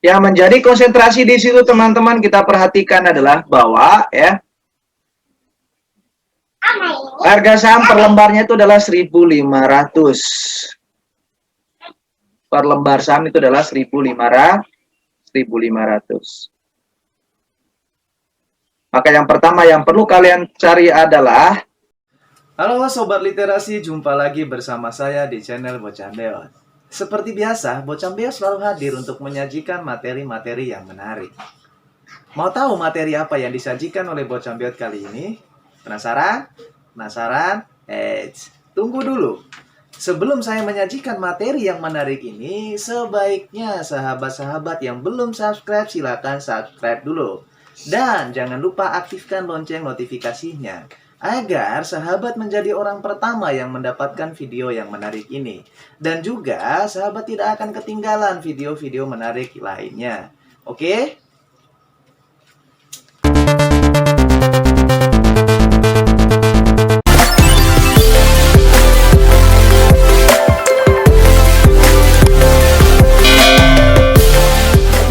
Yang menjadi konsentrasi di situ teman-teman kita perhatikan adalah bahwa ya harga saham per lembarnya itu adalah 1.500. Per lembar saham itu adalah 1.500. Maka yang pertama yang perlu kalian cari adalah Halo Sobat Literasi, jumpa lagi bersama saya di channel Bocambeot. Seperti biasa, Bocambeot selalu hadir untuk menyajikan materi-materi yang menarik. Mau tahu materi apa yang disajikan oleh Bocambeot kali ini? Penasaran? Penasaran? Tunggu dulu. Sebelum saya menyajikan materi yang menarik ini, sebaiknya sahabat-sahabat yang belum subscribe silakan subscribe dulu. Dan jangan lupa aktifkan lonceng notifikasinya agar sahabat menjadi orang pertama yang mendapatkan video yang menarik ini. Dan juga sahabat tidak akan ketinggalan video-video menarik lainnya. Oke?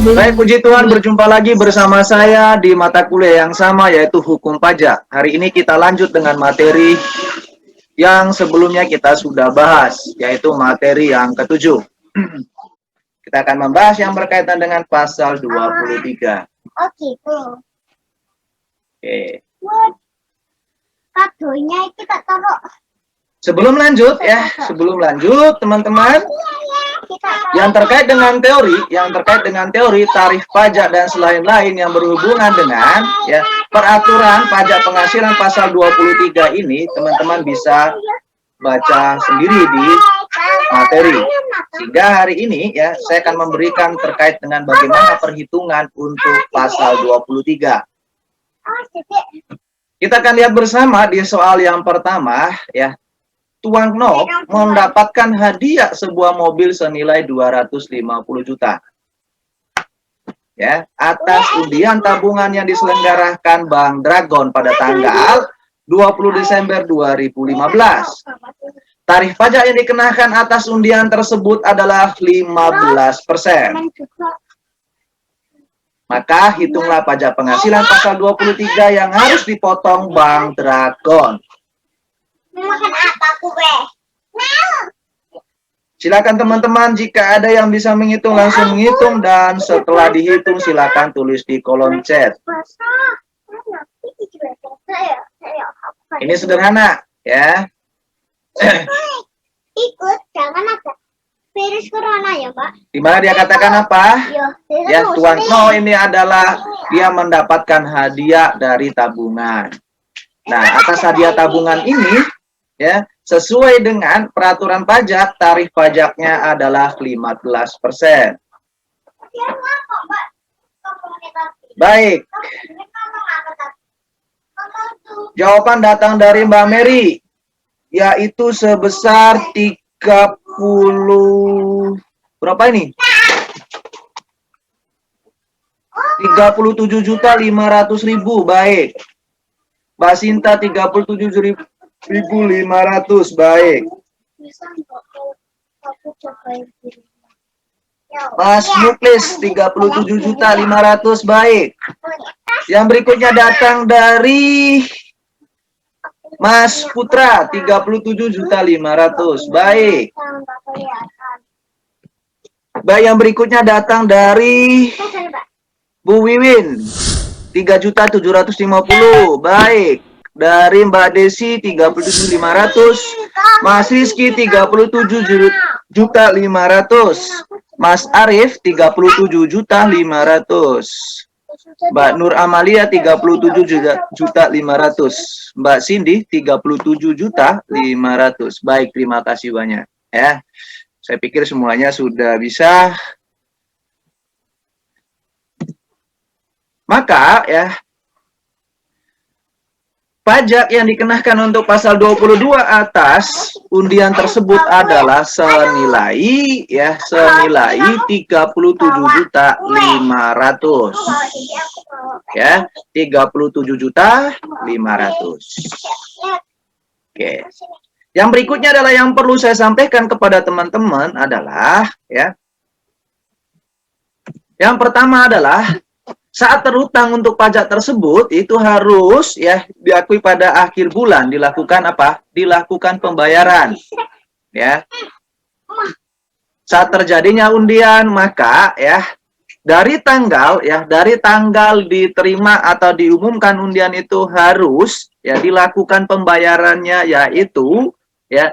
Baik, puji Tuhan, berjumpa lagi bersama saya di mata kuliah yang sama, yaitu Hukum Pajak. Hari ini kita lanjut dengan materi yang sebelumnya kita sudah bahas, yaitu materi yang ke-7. Kita akan membahas yang berkaitan dengan pasal 23. Oh gitu. Oke. Kadonya itu tak taruh. Sebelum lanjut, teman-teman, yang terkait dengan teori tarif pajak dan lain-lain yang berhubungan dengan peraturan pajak penghasilan pasal 23 ini, teman-teman bisa baca sendiri di materi. Sehingga hari ini saya akan memberikan terkait dengan bagaimana perhitungan untuk pasal 23. Kita akan lihat bersama di soal yang pertama Tuan Nok mendapatkan hadiah sebuah mobil senilai 250 juta. Atas undian tabungan yang diselenggarakan Bank Dragon pada tanggal 20 Desember 2015. Tarif pajak yang dikenakan atas undian tersebut adalah 15%. Maka hitunglah pajak penghasilan pasal 23 yang harus dipotong Bank Dragon. Makan apa kue? Silakan teman-teman, jika ada yang bisa menghitung langsung menghitung, dan setelah dihitung silakan tulis di kolom chat. Ini sederhana ya. Ikut jangan ada virus corona ya, Pak. Di mana dia katakan apa? Tuan No ini adalah dia mendapatkan hadiah dari tabungan. Nah, atas hadiah tabungan ini sesuai dengan peraturan pajak, tarif pajaknya adalah 15%. Baik. Jawaban datang dari Mbak Mary, yaitu sebesar 30 berapa ini? 37.500.000. Baik. Mbak Sinta 37.500. Baik. Mas Muklis 37.500. Baik. Yang berikutnya datang dari Mas Putra 37.500. Baik. Baik, yang berikutnya datang dari Bu Wiwin 3.750. Baik. Dari Mbak Desi 37.500, Mas Rizky 37.500, Mas Arif 37.500, Mbak Nur Amalia 37.500, Mbak Cindy 37.500. Baik, terima kasih banyak ya. Saya pikir semuanya sudah bisa. Maka pajak yang dikenakan untuk pasal 22 atas undian tersebut adalah senilai 37.500. 37.500. Oke. Yang berikutnya adalah yang perlu saya sampaikan kepada teman-teman adalah Yang pertama adalah saat terhutang untuk pajak tersebut itu harus ya diakui pada akhir bulan dilakukan apa? Dilakukan pembayaran. Ya. Saat terjadinya undian maka ya dari tanggal diterima atau diumumkan undian itu harus ya dilakukan pembayarannya yaitu ya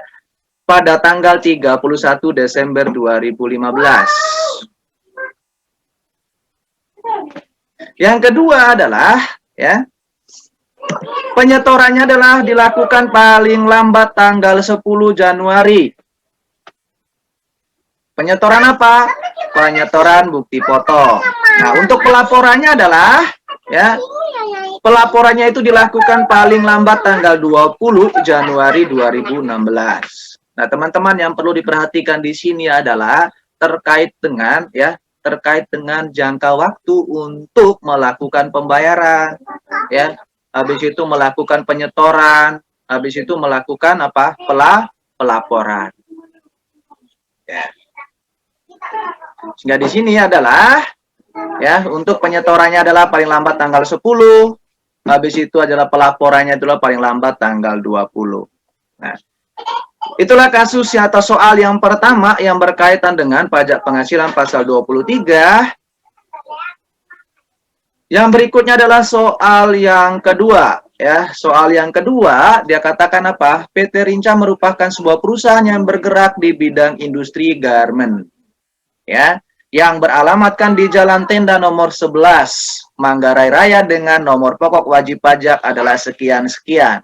pada tanggal 31 Desember 2015. Yang kedua adalah ya penyetorannya adalah dilakukan paling lambat tanggal 10 Januari. Penyetoran apa? Penyetoran bukti foto. Nah, untuk pelaporannya adalah ya pelaporannya itu dilakukan paling lambat tanggal 20 Januari 2016. Nah, teman-teman yang perlu diperhatikan di sini adalah terkait dengan jangka waktu untuk melakukan pembayaran, ya. Habis itu melakukan penyetoran, habis itu melakukan apa? Pelaporan. Ya. Sehingga di sini adalah ya, untuk penyetorannya adalah paling lambat tanggal 10, habis itu adalah pelaporannya adalah paling lambat tanggal 20. Nah, itulah kasus atau soal yang pertama yang berkaitan dengan pajak penghasilan pasal 23. Yang berikutnya adalah soal yang kedua. Ya, soal yang kedua dia katakan apa? PT Rinca merupakan sebuah perusahaan yang bergerak di bidang industri garment. Ya, yang beralamatkan di Jalan Tenda nomor 11, Manggarai Raya dengan nomor pokok wajib pajak adalah sekian-sekian.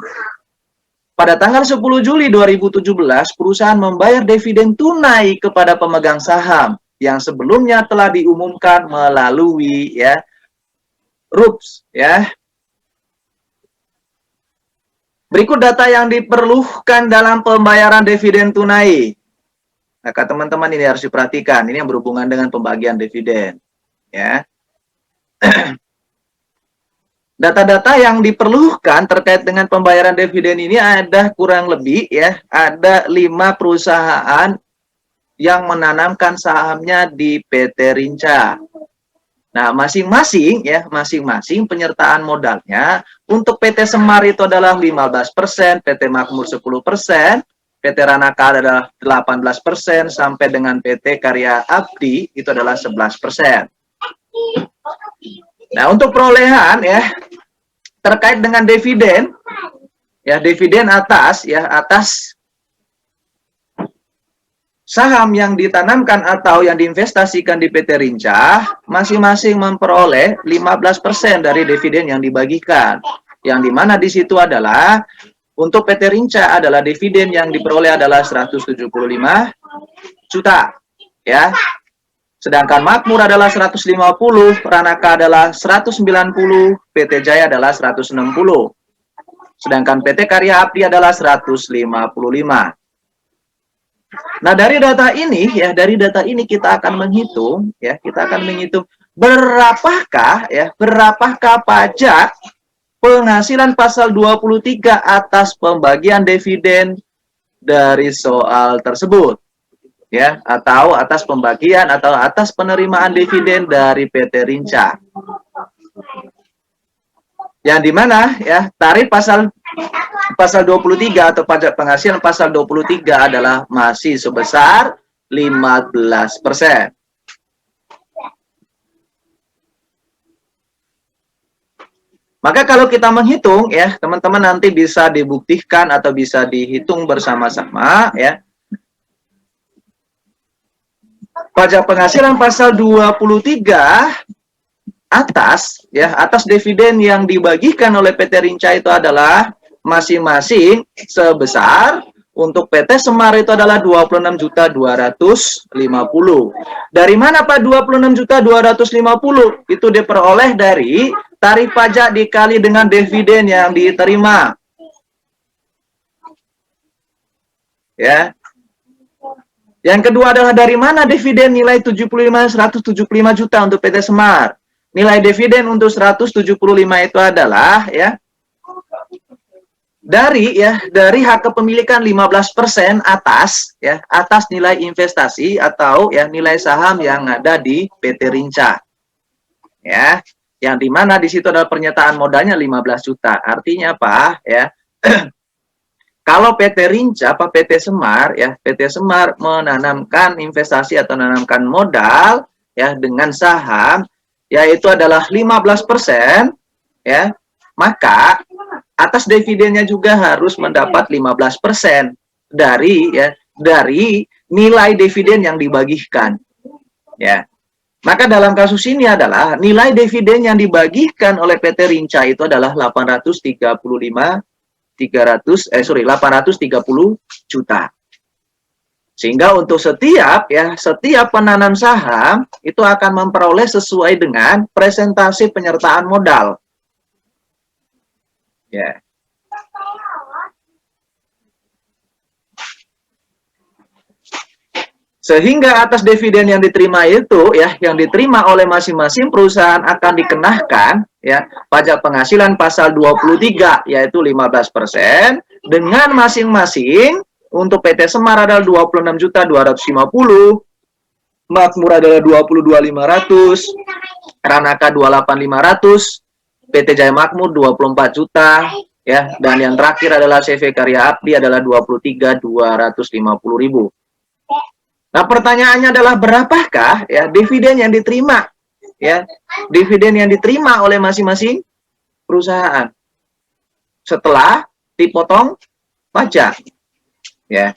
Pada tanggal 10 Juli 2017, perusahaan membayar dividen tunai kepada pemegang saham yang sebelumnya telah diumumkan melalui ya RUPS ya. Berikut data yang diperlukan dalam pembayaran dividen tunai. Nah, teman-teman ini harus diperhatikan, ini yang berhubungan dengan pembagian dividen ya. Data-data yang diperlukan terkait dengan pembayaran dividen ini ada kurang lebih ya, ada 5 perusahaan yang menanamkan sahamnya di PT Rinca. Nah, masing-masing penyertaan modalnya untuk PT Semar itu adalah 15%, PT Makmur 10%, PT Ranaka adalah 18%, sampai dengan PT Karya Abdi itu adalah 11%. Nah, untuk perolehan ya terkait dengan dividen ya, dividen atas saham yang ditanamkan atau yang diinvestasikan di PT Rinca masing-masing memperoleh 15% dari dividen yang dibagikan. Yang dimana di situ adalah untuk PT Rinca adalah dividen yang diperoleh adalah 175 juta ya. Sedangkan Makmur adalah 150, Ranaka adalah 190, PT Jaya adalah 160. Sedangkan PT Karya Abdi adalah 155. Nah, dari data ini kita akan menghitung berapakah pajak penghasilan pasal 23 atas pembagian dividen dari soal tersebut. Ya, atau atas pembagian atau atas penerimaan dividen dari PT Rinca. Yang dimana ya tarif pasal 23 atau pajak penghasilan pasal 23 adalah masih sebesar 15%. Maka kalau kita menghitung ya, teman-teman nanti bisa dibuktikan atau bisa dihitung bersama-sama ya. Pajak penghasilan pasal 23 atas dividen yang dibagikan oleh PT Rinca itu adalah masing-masing sebesar untuk PT Semar itu adalah 26.250. Dari mana Pak 26.250? Itu diperoleh dari tarif pajak dikali dengan dividen yang diterima. Ya. Yang kedua adalah dari mana dividen nilai 175 juta untuk PT Semar. Nilai dividen untuk 175 itu adalah ya dari hak kepemilikan 15% atas nilai investasi atau ya nilai saham yang ada di PT Rinca. Ya, yang dimana di situ adalah pernyataan modalnya 15 juta. Artinya apa? Ya, kalau PT Rinca, apa PT Semar, ya PT Semar menanamkan investasi atau menanamkan modal, ya dengan saham, yaitu adalah 15%, ya, maka atas dividennya juga harus mendapat 15% dari nilai dividen yang dibagikan, ya. Maka dalam kasus ini adalah nilai dividen yang dibagikan oleh PT Rinca itu adalah 830 juta. Sehingga untuk setiap penanam saham itu akan memperoleh sesuai dengan presentasi penyertaan modal. Ya. Sehingga atas dividen yang diterima itu, ya, yang diterima oleh masing-masing perusahaan akan dikenakan, ya, pajak penghasilan pasal 23, yaitu 15%, dengan masing-masing untuk PT Semar adalah 26.250.000, Makmur adalah 22.500, Ranaka 28.500, PT Jaya Makmur 24 juta, ya, dan yang terakhir adalah CV Karya Abdi adalah 23.250.000. Nah, pertanyaannya adalah berapakah ya dividen yang diterima, ya, dividen yang diterima oleh masing-masing perusahaan setelah dipotong pajak, ya.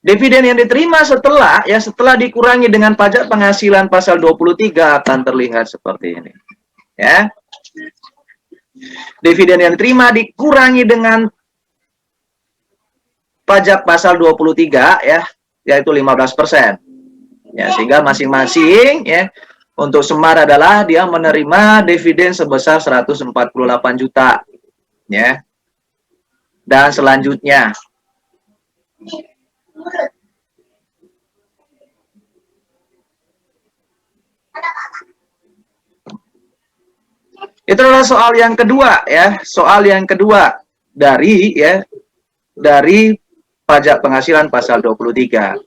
Dividen yang diterima setelah dikurangi dengan pajak penghasilan pasal 23 akan terlihat seperti ini, ya. Dividen yang diterima dikurangi dengan pajak pasal 23, ya, yaitu 15%. Ya, sehingga masing-masing, ya, untuk Semar adalah dia menerima dividen sebesar 148 juta, ya. Dan selanjutnya itu adalah soal yang kedua, ya, soal yang kedua dari pajak penghasilan pasal 23,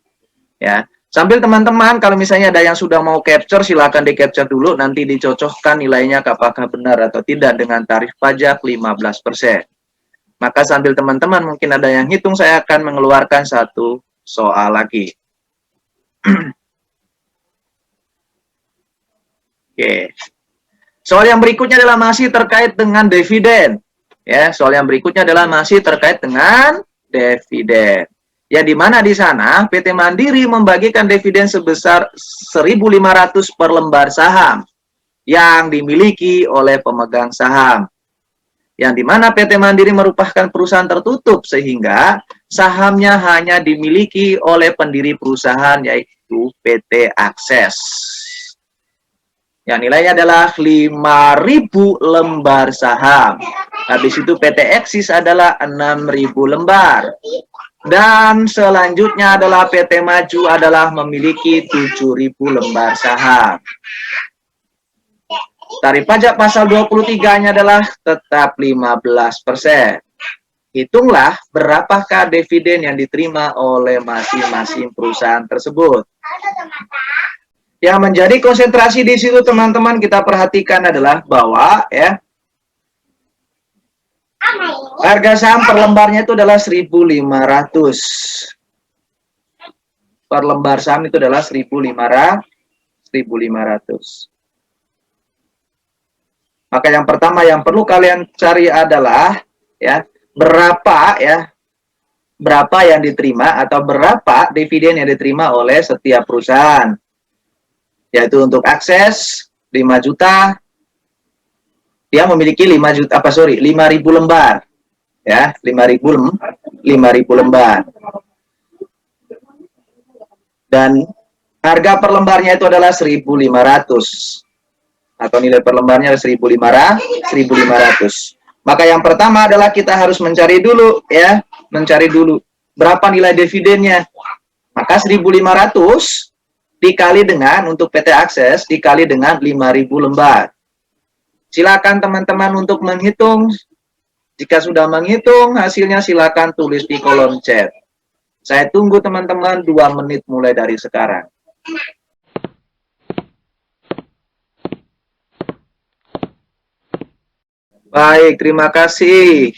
ya. Sambil teman-teman kalau misalnya ada yang sudah mau capture, silakan di capture dulu, nanti dicocokkan nilainya apakah benar atau tidak dengan tarif pajak 15%. Maka sambil teman-teman mungkin ada yang hitung, saya akan mengeluarkan satu soal lagi. Oke. Soal yang berikutnya adalah masih terkait dengan dividen. Ya, soal yang berikutnya adalah masih terkait dengan dividen. Ya, di mana di sana PT Mandiri membagikan dividen sebesar 1.500 per lembar saham yang dimiliki oleh pemegang saham. Yang di mana PT Mandiri merupakan perusahaan tertutup sehingga sahamnya hanya dimiliki oleh pendiri perusahaan yaitu PT Akses. Yang nilainya adalah 5.000 lembar saham. Habis itu PT Eksis adalah 6.000 lembar. Dan selanjutnya adalah PT Maju adalah memiliki 7.000 lembar saham. Tarif pajak pasal 23-nya adalah tetap 15%. Hitunglah berapakah dividen yang diterima oleh masing-masing perusahaan tersebut. Yang menjadi konsentrasi di situ teman-teman kita perhatikan adalah bahwa, ya, harga saham per lembarnya itu adalah 1.500. Per lembar saham itu adalah 1.500. Maka yang pertama yang perlu kalian cari adalah, ya, berapa yang diterima atau berapa dividen yang diterima oleh setiap perusahaan. Yaitu untuk Akses 5 juta, dia memiliki 5.000 lembar, ya, 5.000 lembar. Dan harga per lembarnya itu adalah 1.500 atau nilai per lembarnya 1.500. Maka yang pertama adalah kita harus mencari dulu, ya, berapa nilai dividennya. Maka 1.500 dikali dengan untuk PT Akses dikali dengan 5.000 lembar. Silakan teman-teman untuk menghitung. Jika sudah menghitung hasilnya silakan tulis di kolom chat. Saya tunggu teman-teman 2 menit mulai dari sekarang. Baik, terima kasih.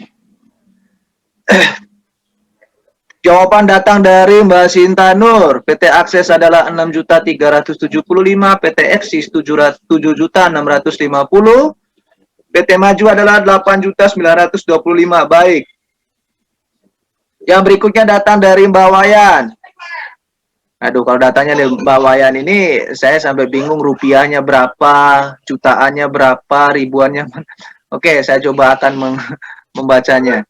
Jawaban datang dari Mbak Sinta Nur. PT Akses adalah 6.375.000, PT Eksis 7.650.000, PT Maju adalah 8.925.000. Baik. Yang berikutnya datang dari Mbak Wayan. Aduh, kalau datanya dari Mbak Wayan ini saya sampai bingung rupiahnya berapa, jutaannya berapa, ribuannya. Oke, saya coba akan membacanya.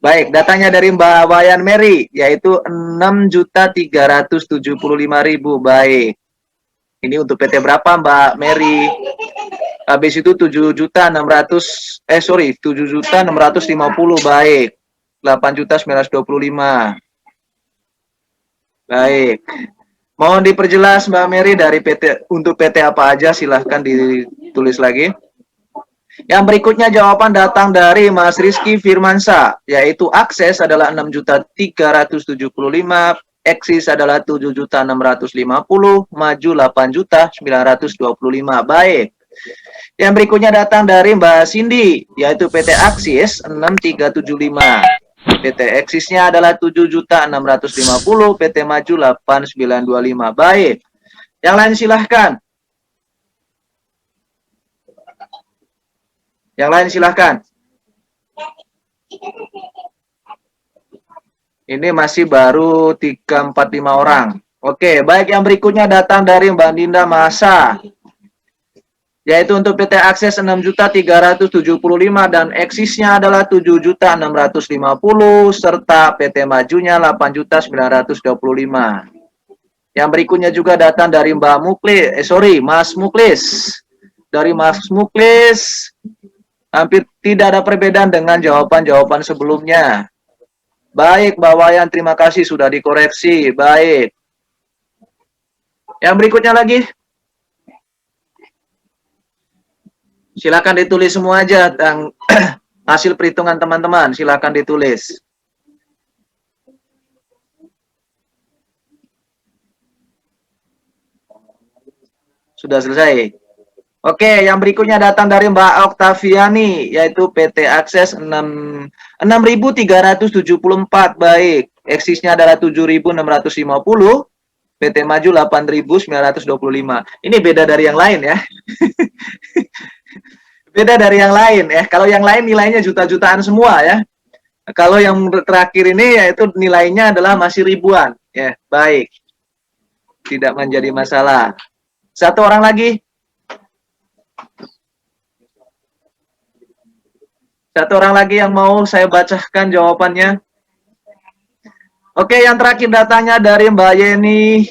Baik, datanya dari Mbak Wayan Mary, yaitu 6.375.000. Baik. Ini untuk PT berapa Mbak Mary? Habis itu 7.650. Baik. 8.925. Baik. Mohon diperjelas Mbak Mary dari PT untuk PT apa aja, silahkan ditulis lagi. Yang berikutnya jawaban datang dari Mas Rizky Firmansa, yaitu Akses adalah 6.375.000, Eksis adalah 7.650.000, Maju 8.925.000. Baik. Yang berikutnya datang dari Mbak Cindy, yaitu PT Aksis 6.375. PT Eksisnya adalah 7.650.000, PT Maju 8.925. Baik. Yang lain silahkan. Yang lain silahkan. Ini masih baru 3, 4, 5 orang. Oke, baik, yang berikutnya datang dari Mbak Dinda Masa, yaitu untuk PT Akses 6.375 dan Eksisnya adalah 7.650 serta PT Majunya 8.925. Yang berikutnya juga datang dari Mbak Muklis, Mas Muklis. Dari Mas Muklis hampir tidak ada perbedaan dengan jawaban-jawaban sebelumnya. Baik, Mbak Wayan, terima kasih sudah dikoreksi. Baik. Yang berikutnya lagi. Silakan ditulis semua aja tentang hasil perhitungan teman-teman. Silakan ditulis. Sudah selesai. Oke, yang berikutnya datang dari Mbak Oktaviani, yaitu PT Akses 6.374. Baik, Eksisnya adalah 7.650, PT Maju 8.925. Ini beda dari yang lain ya. Beda dari yang lain ya. Kalau yang lain nilainya juta-jutaan semua ya. Kalau yang terakhir ini yaitu nilainya adalah masih ribuan. Ya, baik. Tidak menjadi masalah. Satu orang lagi. Satu orang lagi yang mau saya bacakan jawabannya. Oke, yang terakhir datanya dari Mbak Yeni.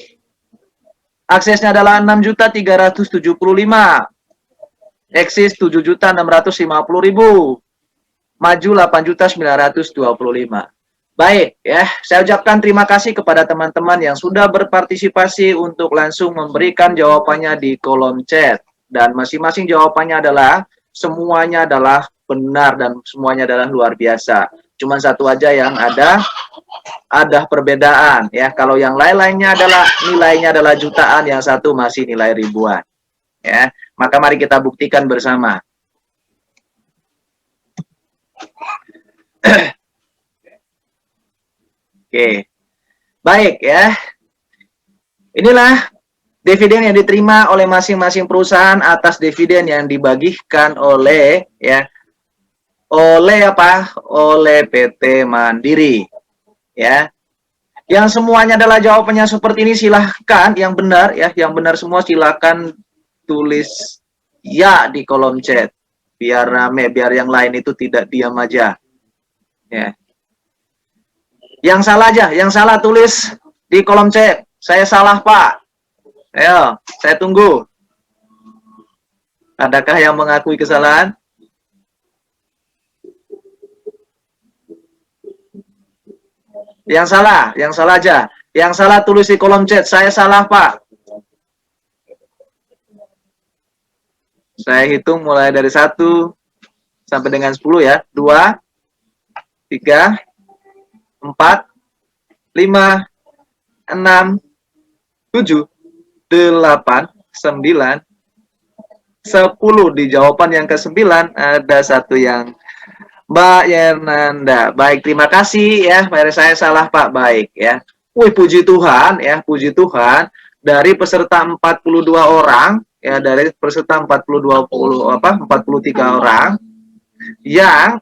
Aksesnya adalah 6.375. Eksis 7.650.000. Maju 8.925. Baik, ya. Saya ucapkan terima kasih kepada teman-teman yang sudah berpartisipasi untuk langsung memberikan jawabannya di kolom chat. Dan masing-masing jawabannya adalah semuanya adalah benar dan semuanya adalah luar biasa. Cuma satu aja yang ada perbedaan ya. Kalau yang lain-lainnya adalah nilainya adalah jutaan, yang satu masih nilai ribuan. Ya, maka mari kita buktikan bersama. Oke. Baik ya. Inilah dividen yang diterima oleh masing-masing perusahaan atas dividen yang dibagikan oleh oleh PT Mandiri. Ya. Yang semuanya adalah jawabannya seperti ini, silahkan yang benar ya, yang benar semua silahkan tulis ya di kolom chat. Biar rame, biar yang lain itu tidak diam aja. Ya. Yang salah aja, yang salah tulis di kolom chat. Saya salah, Pak. Ayo, saya tunggu. Adakah yang mengakui kesalahan? Yang salah aja. Yang salah tulis di kolom chat. Saya salah, Pak. Saya hitung mulai dari 1 sampai dengan 10 ya. 2, 3, 4, 5, 6, 7, 8, 9, 10 di jawaban yang ke-9 ada satu yang Mbak Yernanda. Baik, terima kasih ya. Saya salah Pak. Baik ya. Wih, puji Tuhan ya, puji Tuhan dari peserta 42 orang ya, dari peserta 43 orang yang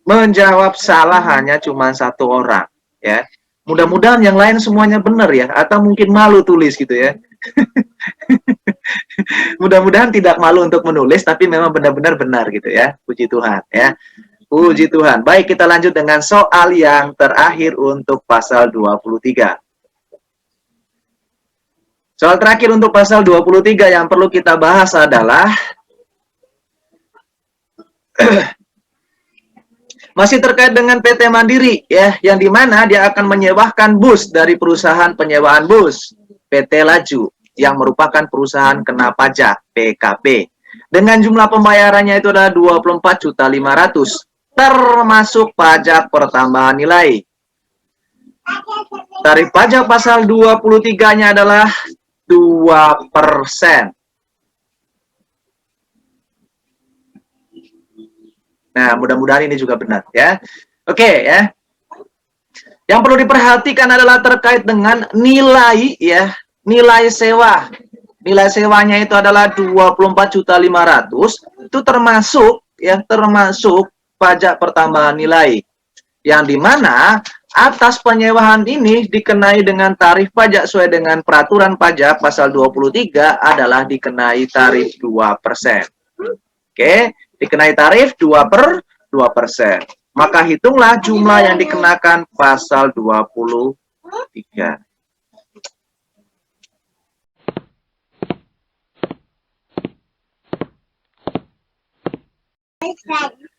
menjawab salah hanya cuma satu orang ya. Mudah-mudahan yang lain semuanya benar ya, atau mungkin malu tulis gitu ya. Mudah-mudahan tidak malu untuk menulis, tapi memang benar-benar benar gitu ya. Puji Tuhan ya. Puji Tuhan. Baik, kita lanjut dengan soal yang terakhir untuk pasal 23. Soal terakhir untuk pasal 23 yang perlu kita bahas adalah masih terkait dengan PT Mandiri ya, yang dimana dia akan menyewakan bus dari perusahaan penyewaan bus PT Laju yang merupakan perusahaan kena pajak PKP dengan jumlah pembayarannya itu adalah 24.500.000 termasuk pajak pertambahan nilai. Tarif pajak pasal 23-nya adalah 2%. Nah, mudah-mudahan ini juga benar ya. Oke ya. Yang perlu diperhatikan adalah terkait dengan nilai ya, nilai sewa. Nilai sewanya itu adalah 24.500.000, itu termasuk ya, termasuk pajak pertambahan nilai. Yang dimana atas penyewaan ini dikenai dengan tarif pajak sesuai dengan peraturan pajak pasal 23 adalah dikenai tarif 2%. Oke, dikenai tarif 2%. Maka hitunglah jumlah yang dikenakan pasal 23.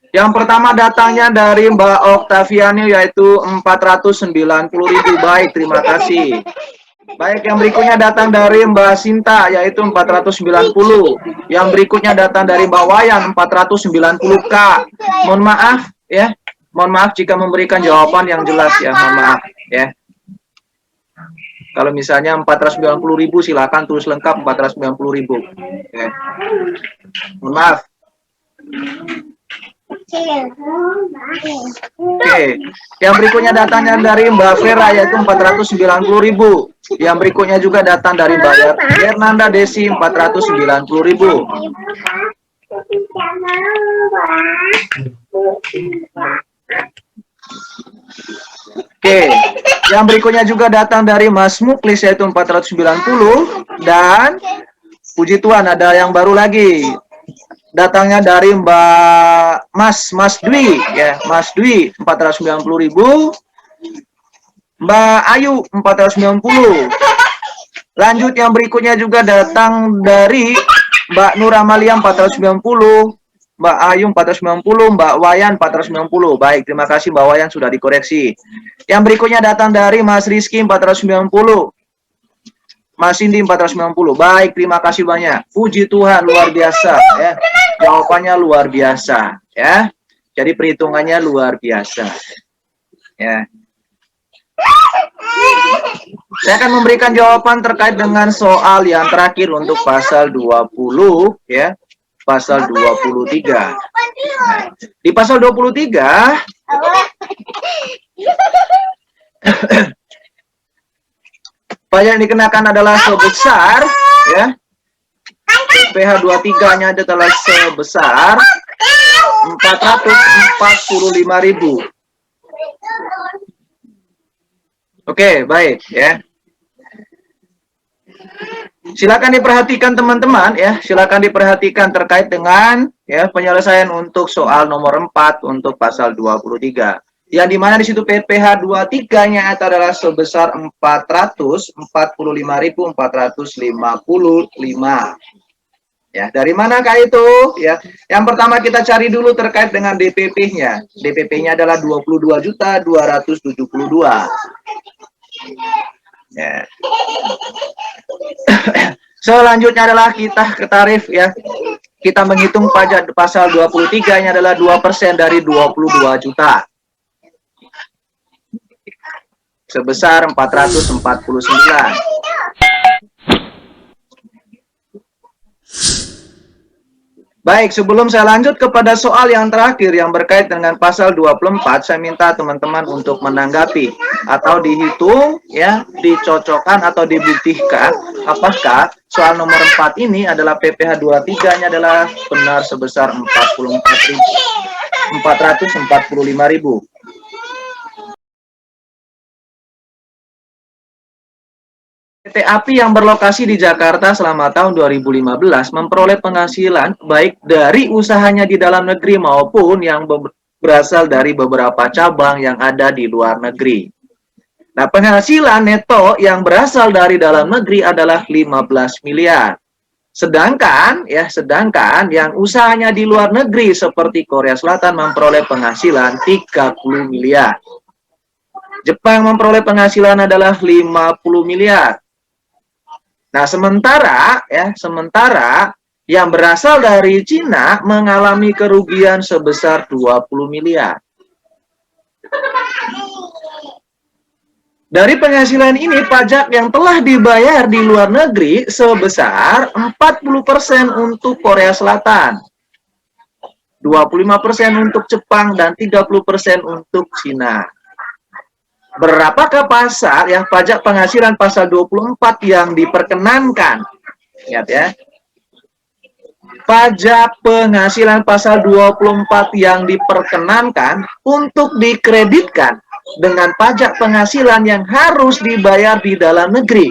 Yang pertama datangnya dari Mbak Oktaviani yaitu 490.000. Baik, terima kasih. Baik, yang berikutnya datang dari Mbak Sinta yaitu 490. Yang berikutnya datang dari Mbak Wayan 490K. Mohon maaf ya. Mohon maaf jika memberikan jawaban yang jelas ya, mohon maaf ya. Kalau misalnya 490.000 silakan tulis lengkap 490.000. Oke. Mohon maaf. Oke, yang berikutnya datangnya dari Mbak Vera yaitu 490.000. Yang berikutnya juga datang dari Mbak Yernanda Desi 490.000. Oke, yang berikutnya juga datang dari Mas Muklis yaitu 490 dan puji Tuhan ada yang baru lagi. Datangnya dari Mas Dwi ya, Mas Dwi 490.000. Mbak Ayu 490. Lanjut yang berikutnya juga datang dari Mbak Nur Amalia 490, Mbak Ayu 490, Mbak Wayan 490. Baik, terima kasih Mbak Wayan sudah dikoreksi. Yang berikutnya datang dari Mas Rizky 490. Mas Indi 490. Baik, terima kasih banyak. Puji Tuhan, luar biasa ya. Jawabannya luar biasa ya. Jadi perhitungannya luar biasa. Ya. Saya akan memberikan jawaban terkait dengan soal yang terakhir untuk pasal 20 ya. Pasal 23. Nah, di pasal 23 pajak yang dikenakan adalah sebesar ya. PH 23-nya adalah sebesar 445.000. Oke, baik ya. Silakan diperhatikan teman-teman ya, silakan diperhatikan terkait dengan ya penyelesaian untuk soal nomor 4 untuk pasal 23. Yang dimana di situ PPh 23-nya adalah sebesar 445.455. Ya, dari manakah itu? Ya, yang pertama kita cari dulu terkait dengan DPP-nya. DPP-nya adalah 22.272. Ya. Selanjutnya adalah kita ke tarif ya. Kita menghitung pajak pasal 23-nya adalah 2% dari 22 juta. Sebesar 449. Baik, sebelum saya lanjut kepada soal yang terakhir yang berkait dengan pasal 24, saya minta teman-teman untuk menanggapi atau dihitung, ya, dicocokkan atau dibuktikan apakah soal nomor 4 ini adalah PPh 23-nya adalah benar sebesar 445.000. PT API yang berlokasi di Jakarta selama tahun 2015 memperoleh penghasilan baik dari usahanya di dalam negeri maupun yang berasal dari beberapa cabang yang ada di luar negeri. Nah, penghasilan neto yang berasal dari dalam negeri adalah 15 miliar. Sedangkan yang usahanya di luar negeri seperti Korea Selatan memperoleh penghasilan 30 miliar. Jepang memperoleh penghasilan adalah 50 miliar. Nah, sementara yang berasal dari Cina mengalami kerugian sebesar 20 miliar. Dari penghasilan ini, pajak yang telah dibayar di luar negeri sebesar 40% untuk Korea Selatan, 25% untuk Jepang, dan 30% untuk Cina. Berapakah pajak penghasilan pasal 24 yang diperkenankan? Lihat ya. Pajak penghasilan pasal 24 yang diperkenankan untuk dikreditkan dengan pajak penghasilan yang harus dibayar di dalam negeri.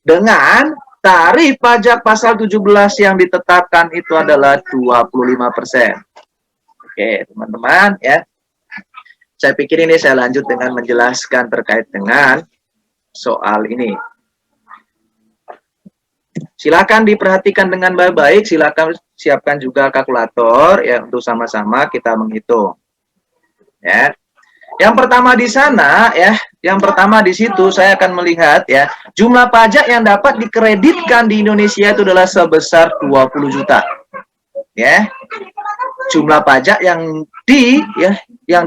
Dengan tarif pajak pasal 17 yang ditetapkan itu adalah 25%. Oke, teman-teman ya. Saya pikir ini saya lanjut dengan menjelaskan terkait dengan soal ini. Silakan diperhatikan dengan baik-baik, silakan siapkan juga kalkulator ya untuk sama-sama kita menghitung. Ya. Yang pertama di sana ya, yang pertama di situ saya akan melihat ya, jumlah pajak yang dapat dikreditkan di Indonesia itu adalah sebesar 20 juta. Ya. Jumlah pajak yang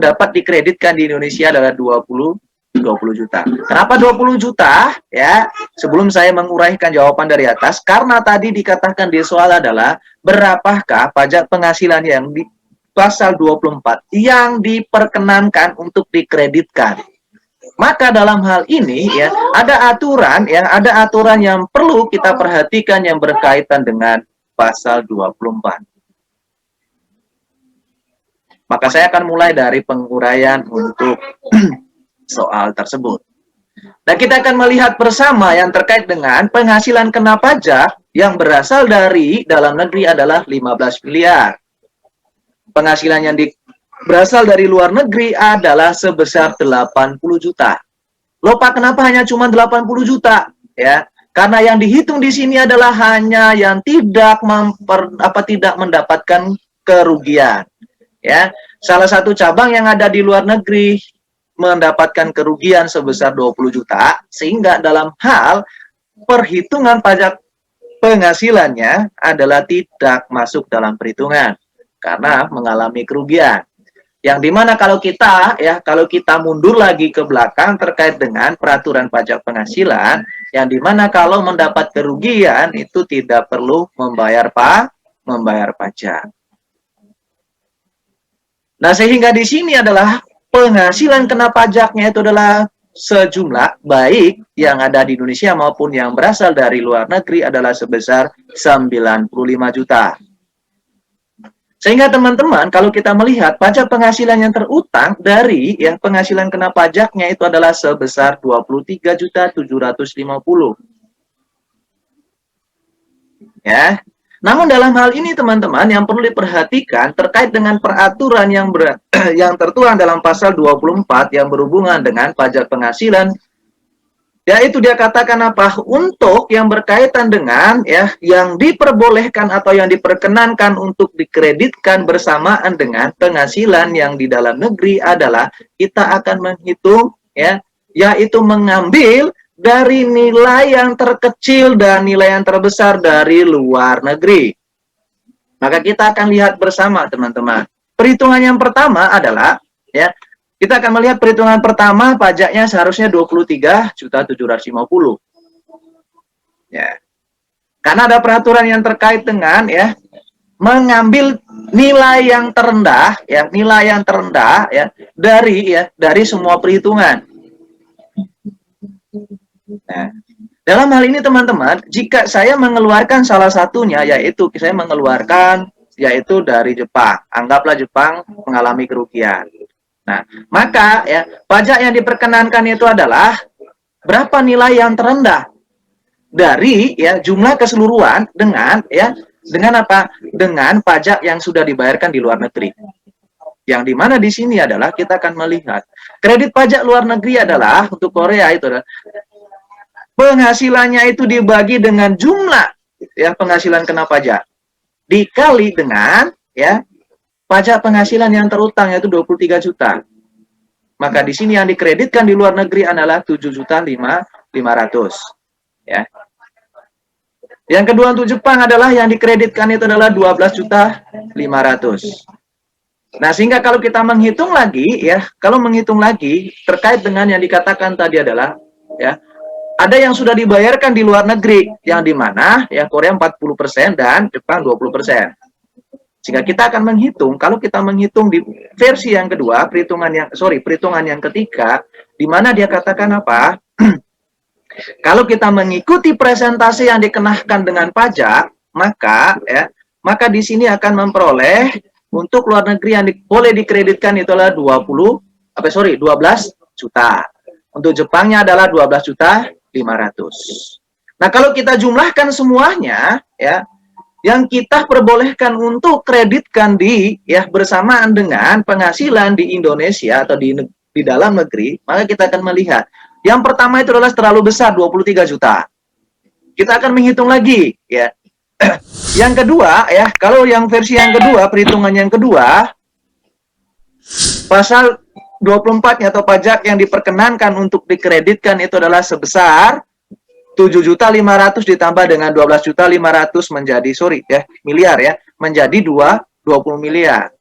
dapat dikreditkan di Indonesia adalah 20 juta. Kenapa 20 juta? Ya, sebelum saya menguraikan jawaban dari atas, karena tadi dikatakan di soal adalah berapakah pajak penghasilan yang di pasal 24 yang diperkenankan untuk dikreditkan. Maka dalam hal ini ya, ada aturan yang perlu kita perhatikan yang berkaitan dengan pasal 24. Maka saya akan mulai dari penguraian untuk soal tersebut. Nah, kita akan melihat bersama yang terkait dengan penghasilan kena pajak yang berasal dari dalam negeri adalah 15 miliar. Penghasilan yang berasal dari luar negeri adalah sebesar 80 juta. Loh Pak, kenapa hanya cuma 80 juta? Ya, karena yang dihitung di sini adalah hanya yang tidak mendapatkan kerugian. Ya, salah satu cabang yang ada di luar negeri mendapatkan kerugian sebesar 20 juta, sehingga dalam hal perhitungan pajak penghasilannya adalah tidak masuk dalam perhitungan karena mengalami kerugian. Yang dimana kalau kita mundur lagi ke belakang terkait dengan peraturan pajak penghasilan, yang dimana kalau mendapat kerugian itu tidak perlu membayar pajak. Nah, sehingga di sini adalah penghasilan kena pajaknya itu adalah sejumlah baik yang ada di Indonesia maupun yang berasal dari luar negeri adalah sebesar 95 juta. Sehingga teman-teman kalau kita melihat pajak penghasilan yang terutang dari yang penghasilan kena pajaknya itu adalah sebesar 23.750. Ya. Namun dalam hal ini teman-teman yang perlu diperhatikan terkait dengan peraturan yang tertuang dalam pasal 24 yang berhubungan dengan pajak penghasilan, yaitu dia katakan apa? Untuk yang berkaitan dengan yang diperbolehkan atau yang diperkenankan untuk dikreditkan bersamaan dengan penghasilan yang di dalam negeri adalah kita akan menghitung yaitu mengambil dari nilai yang terkecil dan nilai yang terbesar dari luar negeri. Maka kita akan lihat bersama teman-teman. Perhitungan yang pertama adalah kita akan melihat perhitungan pertama pajaknya seharusnya 23.750. Ya. Karena ada peraturan yang terkait dengan mengambil nilai yang terendah ya, nilai yang terendah ya dari semua perhitungan. Nah, dalam hal ini teman-teman, jika saya mengeluarkan salah satunya yaitu saya mengeluarkan yaitu dari Jepang. Anggaplah Jepang mengalami kerugian. Nah, maka ya pajak yang diperkenankan itu adalah berapa nilai yang terendah dari ya jumlah keseluruhan dengan apa? Dengan pajak yang sudah dibayarkan di luar negeri. Yang dimana di sini adalah kita akan melihat kredit pajak luar negeri adalah untuk Korea itu adalah penghasilannya itu dibagi dengan jumlah ya penghasilan kena pajak dikali dengan ya pajak penghasilan yang terutang yaitu 23 juta. Maka di sini yang dikreditkan di luar negeri adalah 7.500.000 ya. Yang kedua untuk Jepang adalah yang dikreditkan itu adalah 12.500.000. Nah, sehingga kalau kita menghitung lagi ya, kalau menghitung lagi terkait dengan yang dikatakan tadi adalah ya ada yang sudah dibayarkan di luar negeri, yang dimana ya Korea 40% dan Jepang 20%. Sehingga kita akan menghitung, kalau kita menghitung di versi yang kedua, perhitungan yang ketiga, di mana dia katakan apa? Kalau kita mengikuti presentasi yang dikenakan dengan pajak, maka di sini akan memperoleh untuk luar negeri yang boleh dikreditkan itu adalah 12 juta. Untuk Jepangnya adalah 12.500.000. Nah, kalau kita jumlahkan semuanya ya, yang kita perbolehkan untuk kreditkan bersamaan dengan penghasilan di Indonesia atau di dalam negeri, maka kita akan melihat yang pertama itu adalah terlalu besar 23 juta. Kita akan menghitung lagi ya. Yang kedua ya, kalau yang versi yang kedua, perhitungan yang kedua pasal 24 atau pajak yang diperkenankan untuk dikreditkan itu adalah sebesar 7.500.000 ditambah dengan 12.500.000 menjadi miliar ya, menjadi 20 miliar.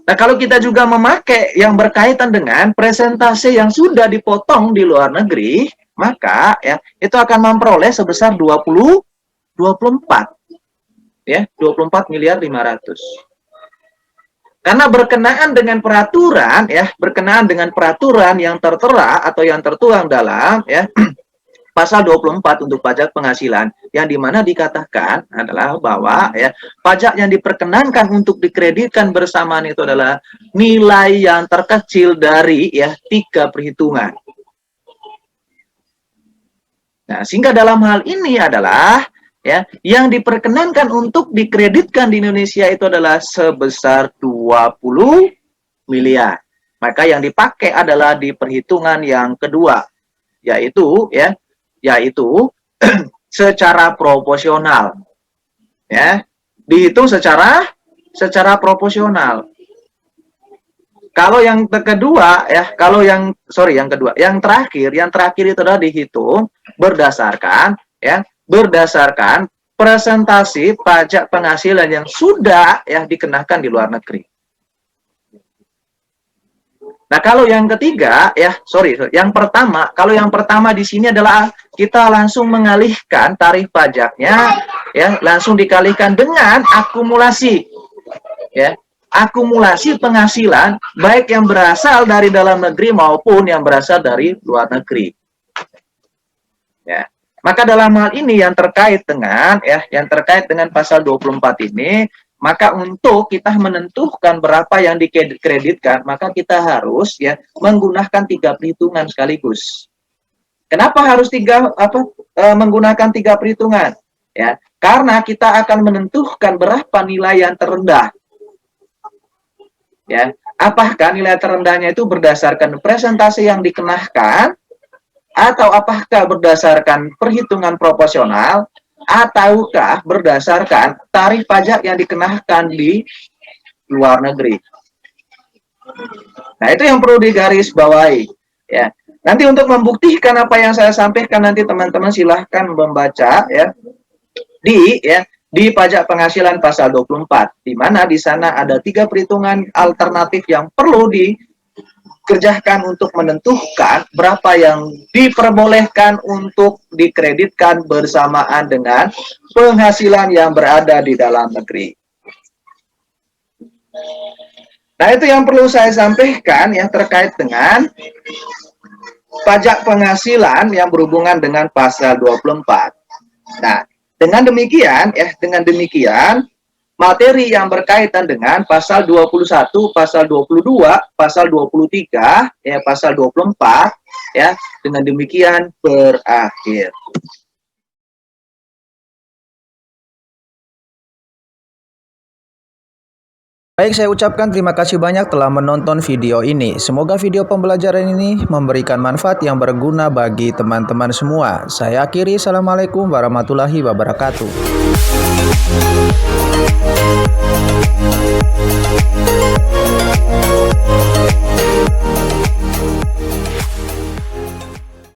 Nah, kalau kita juga memakai yang berkaitan dengan presentase yang sudah dipotong di luar negeri, maka ya itu akan memperoleh sebesar 24 ya, 24 miliar 500. Karena berkenaan dengan peraturan yang tertera atau yang tertuang dalam ya pasal 24 untuk pajak penghasilan yang dimana dikatakan adalah bahwa ya pajak yang diperkenankan untuk dikreditkan bersamaan itu adalah nilai yang terkecil dari ya 3 perhitungan. Nah, sehingga dalam hal ini adalah ya, yang diperkenankan untuk dikreditkan di Indonesia itu adalah sebesar 20 miliar. Maka yang dipakai adalah di perhitungan yang kedua, yaitu secara proporsional. Ya, dihitung secara proporsional. Kalau yang kedua ya, yang terakhir itu adalah dihitung berdasarkan presentasi pajak penghasilan yang sudah ya dikenakan di luar negeri. Nah, kalau yang ketiga ya, kalau yang pertama di sini adalah kita langsung mengalihkan tarif pajaknya ya, langsung dikalikan dengan akumulasi ya. Akumulasi penghasilan baik yang berasal dari dalam negeri maupun yang berasal dari luar negeri. Ya. Maka dalam hal ini yang terkait dengan pasal 24 ini, maka untuk kita menentukan berapa yang dikreditkan, maka kita harus ya menggunakan 3 perhitungan sekaligus. Kenapa harus menggunakan 3 perhitungan? Ya, karena kita akan menentukan berapa nilai yang terendah. Ya, apakah nilai terendahnya itu berdasarkan presentasi yang dikenakan, atau apakah berdasarkan perhitungan proporsional, ataukah berdasarkan tarif pajak yang dikenakan di luar negeri. Nah, itu yang perlu digarisbawahi. Ya, nanti untuk membuktikan apa yang saya sampaikan, nanti teman-teman silahkan membaca ya di pajak penghasilan pasal 24, di mana di sana ada 3 perhitungan alternatif yang perlu kerjakan untuk menentukan berapa yang diperbolehkan untuk dikreditkan bersamaan dengan penghasilan yang berada di dalam negeri. Nah, itu yang perlu saya sampaikan yang terkait dengan pajak penghasilan yang berhubungan dengan pasal 24. Nah, dengan demikian materi yang berkaitan dengan pasal 21, pasal 22, pasal 23, pasal 24 dengan demikian berakhir. Baik, saya ucapkan terima kasih banyak telah menonton video ini. Semoga video pembelajaran ini memberikan manfaat yang berguna bagi teman-teman semua. Saya akhiri, assalamualaikum warahmatullahi wabarakatuh.